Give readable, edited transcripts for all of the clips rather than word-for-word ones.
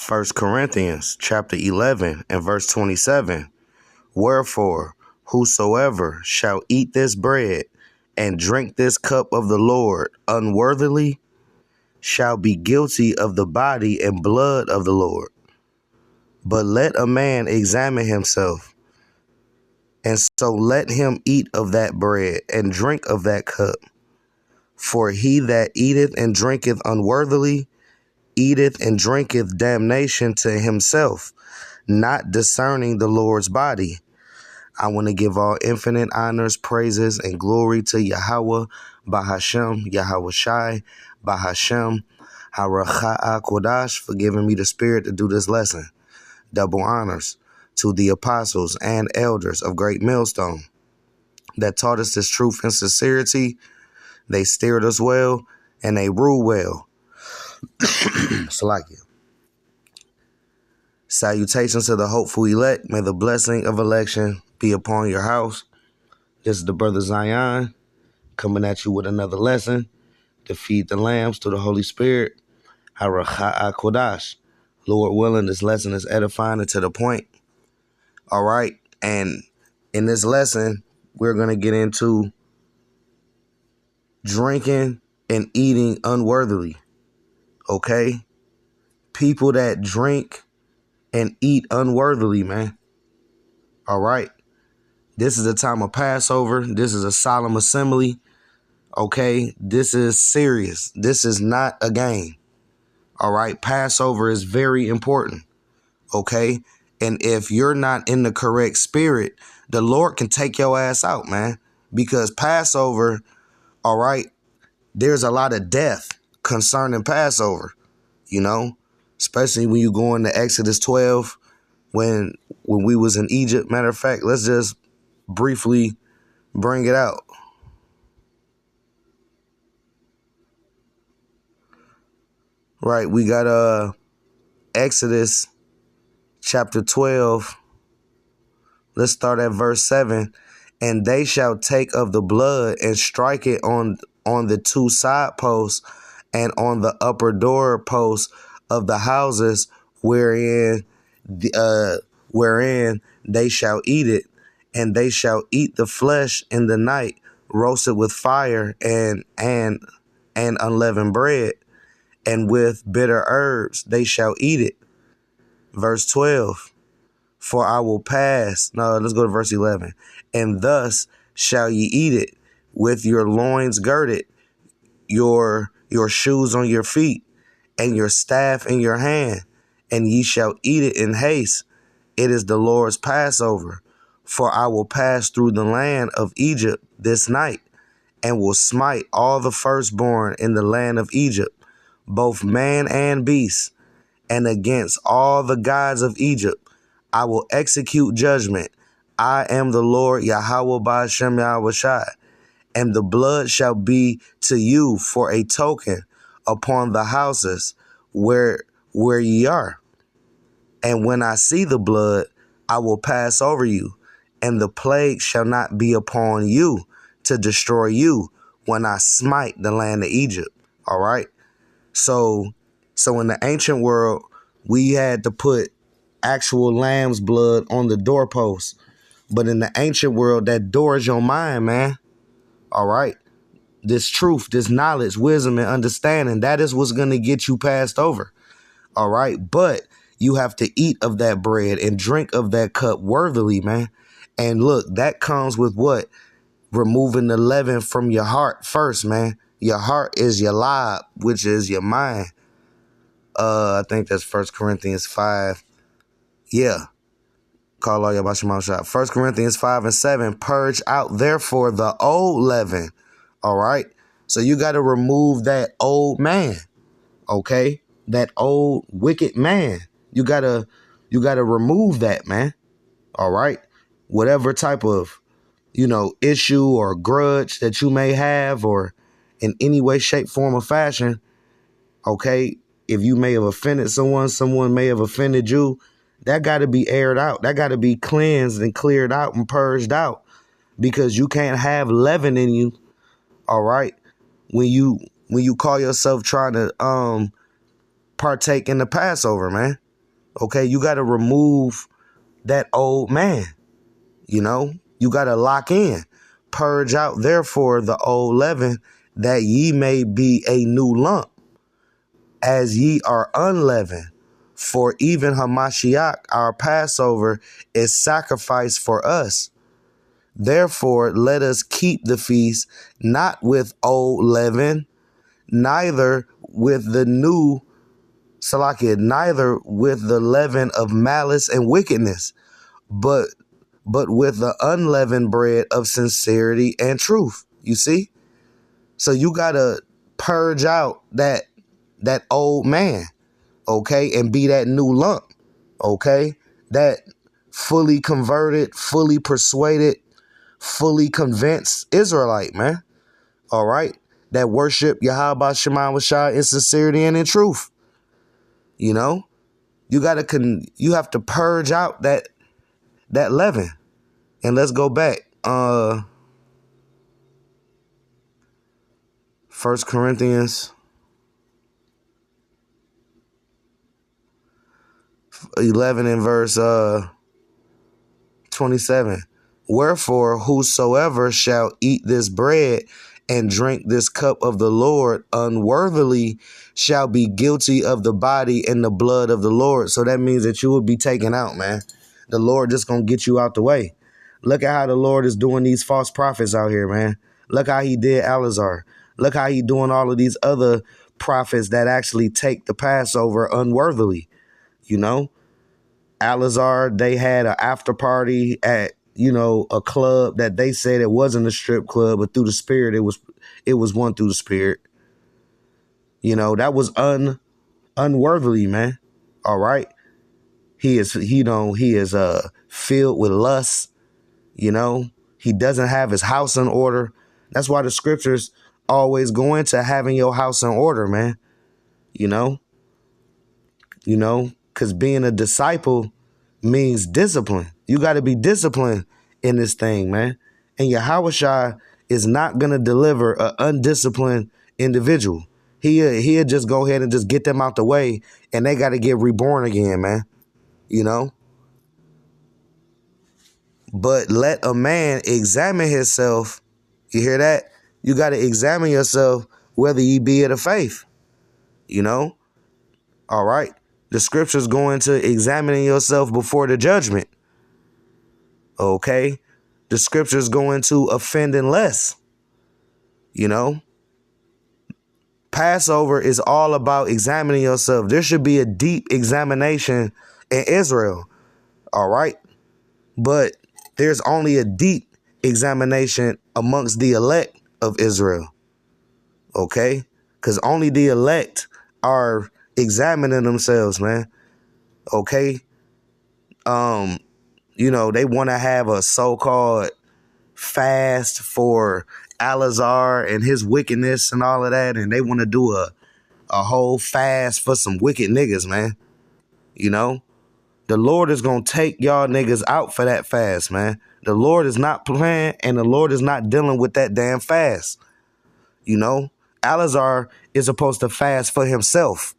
1 Corinthians chapter 11 and verse 27. Wherefore, whosoever shall eat this bread and drink this cup of the Lord unworthily shall be guilty of the body and blood of the Lord. But let a man examine himself, and so let him eat of that bread and drink of that cup. For he that eateth and drinketh unworthily eateth and drinketh damnation to himself, not discerning the Lord's body. I want to give all infinite honors, praises, and glory to Yahweh, Bahashem, Yahweh Shai, Bahashem, Haracha'a Kodash, for giving me the spirit to do this lesson. Double honors to the apostles and elders of Great Millstone that taught us this truth and sincerity. They steered us well, and they rule well. Salakia. Salutations to the hopeful elect. May the blessing of election be upon your house. This is the brother Zion coming at you with another lesson to feed the lambs to the Holy Spirit. Haracha'a Kodash. Lord willing, this lesson is edifying and to the point. All right. And in this lesson, we're going to get into drinking and eating unworthily. Okay? People that drink and eat unworthily, man. All right. This is a time of Passover. This is a solemn assembly. Okay. This is serious. This is not a game. All right. Passover is very important. Okay. And if you're not in the correct spirit, the Lord can take your ass out, man. Because Passover, all right, there's a lot of death concerning Passover, you know, especially when you go into Exodus 12, when we was in Egypt. Matter of fact, let's just briefly bring it out. Right, we got Exodus chapter 12. Let's start at verse 7. And they shall take of the blood and strike it on the two side posts and on the upper door posts of the houses wherein they shall eat it. And they shall eat the flesh in the night, roasted with fire and unleavened bread, and with bitter herbs they shall eat it. Verse 12. For I will pass. No, let's go to verse 11. And thus shall ye eat it, with your loins girded, your shoes on your feet, and your staff in your hand, and ye shall eat it in haste. It is the Lord's Passover. For I will pass through the land of Egypt this night, and will smite all the firstborn in the land of Egypt, both man and beast, and against all the gods of Egypt I will execute judgment. I am the Lord Yahweh Ba'ashem Yahweh Shai, and the blood shall be to you for a token upon the houses where ye are. And when I see the blood, I will pass over you, and the plague shall not be upon you to destroy you when I smite the land of Egypt. All right. So in the ancient world, we had to put actual lamb's blood on the doorpost. But in the ancient world, that door is your mind, man. All right. This truth, this knowledge, wisdom, and understanding, that is what's going to get you passed over. All right. But you have to eat of that bread and drink of that cup worthily, man. And look, that comes with what? Removing the leaven from your heart first, man. Your heart is your lob, which is your mind. I think that's 1 Corinthians 5. Yeah. Call all your shot. 1 Corinthians 5 and 7. Purge out, therefore, the old leaven. All right. So you got to remove that old man. Okay. That old wicked man. You gotta remove that, man. All right. Whatever type of, issue or grudge that you may have, or in any way, shape, form, or fashion. Okay. If you may have offended someone may have offended you. That got to be aired out. That got to be cleansed and cleared out and purged out, because you can't have leaven in you. All right. When you call yourself trying to partake in the Passover, man. Okay, you got to remove that old man. You got to lock in. Purge out, therefore, the old leaven, that ye may be a new lump, as ye are unleavened. For even Hamashiach, our Passover, is sacrificed for us. Therefore, let us keep the feast, not with old leaven, neither with the new Salakia, neither with the leaven of malice and wickedness, but with the unleavened bread of sincerity and truth. You see? So you gotta purge out that old man, okay, and be that new lump, okay? That fully converted, fully persuaded, fully convinced Israelite, man. All right? That worship Yahweh Shema Washai in sincerity and in truth. You know? You have to purge out that leaven. And let's go back. 1 Corinthians 11 and verse 27. Wherefore, whosoever shall eat this bread and drink this cup of the Lord unworthily shall be guilty of the body and the blood of the Lord. So that means that you will be taken out, man. The Lord just gonna get you out the way. Look at how the Lord is doing these false prophets out here, man. Look how he did Alazar. Look how he doing all of these other prophets that actually take the Passover unworthily. Alazar, they had an after party at, a club that they said it wasn't a strip club, but through the spirit, it was one through the spirit. That was unworthily, man. All right. He is filled with lust. He doesn't have his house in order. That's why the scriptures always go into having your house in order, man. Because being a disciple means discipline. You got to be disciplined in this thing, man. And Yahushua is not going to deliver an undisciplined individual. He'll just go ahead and just get them out the way, and they got to get reborn again, man. But let a man examine himself. You hear that? You got to examine yourself whether ye be of the faith. All right. The scriptures go into examining yourself before the judgment. Okay. The scriptures go into offending less. Passover is all about examining yourself. There should be a deep examination in Israel. All right. But there's only a deep examination amongst the elect of Israel. Okay. Because only the elect are examining themselves, man. Okay. They want to have a so-called fast for Alazar and his wickedness and all of that. And they want to do a whole fast for some wicked niggas, man. The Lord is going to take y'all niggas out for that fast, man. The Lord is not playing, and the Lord is not dealing with that damn fast. Alazar is supposed to fast for himself.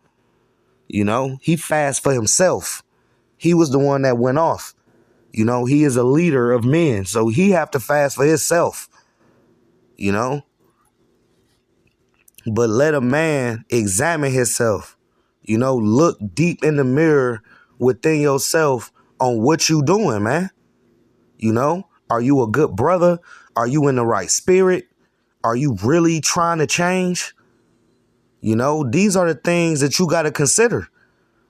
He fasts for himself. He was the one that went off. He is a leader of men, so he have to fast for himself. But let a man examine himself. Look deep in the mirror within yourself on what you doing, man. Are you a good brother? Are you in the right spirit? Are you really trying to change? These are the things that you got to consider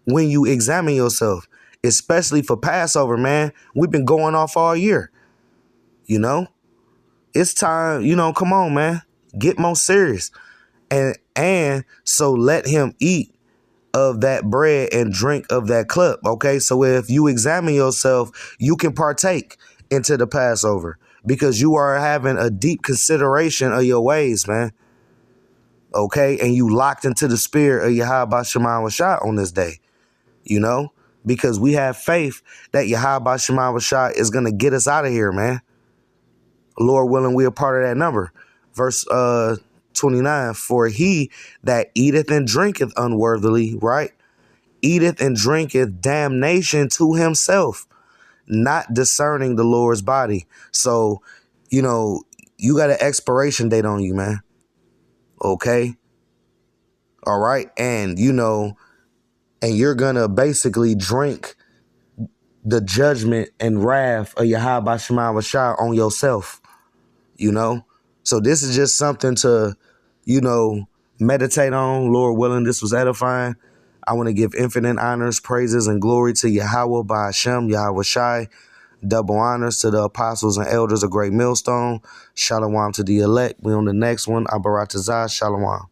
when you examine yourself, especially for Passover, man. We've been going off all year. It's time, come on, man. Get more serious. And so let him eat of that bread and drink of that cup. Okay. So if you examine yourself, you can partake into the Passover because you are having a deep consideration of your ways, man. Okay. And you locked into the spirit of Yahweh Shema Washai on this day, because we have faith that Yahweh Shema Washai is going to get us out of here, man. Lord willing, we are part of that number. Verse 29, for he that eateth and drinketh unworthily, right, eateth and drinketh damnation to himself, not discerning the Lord's body. So, you know, you got an expiration date on you, man. Okay. All right. And, and you're going to basically drink the judgment and wrath of Yahweh Shema Shah on yourself, So this is just something to, meditate on. Lord willing, this was edifying. I want to give infinite honors, praises, and glory to Yahweh by Hashem, Yahweh Shai. Double honors to the apostles and elders of Great Millstone. Shalom to the elect. We on the next one. Abaratazah. Shalom.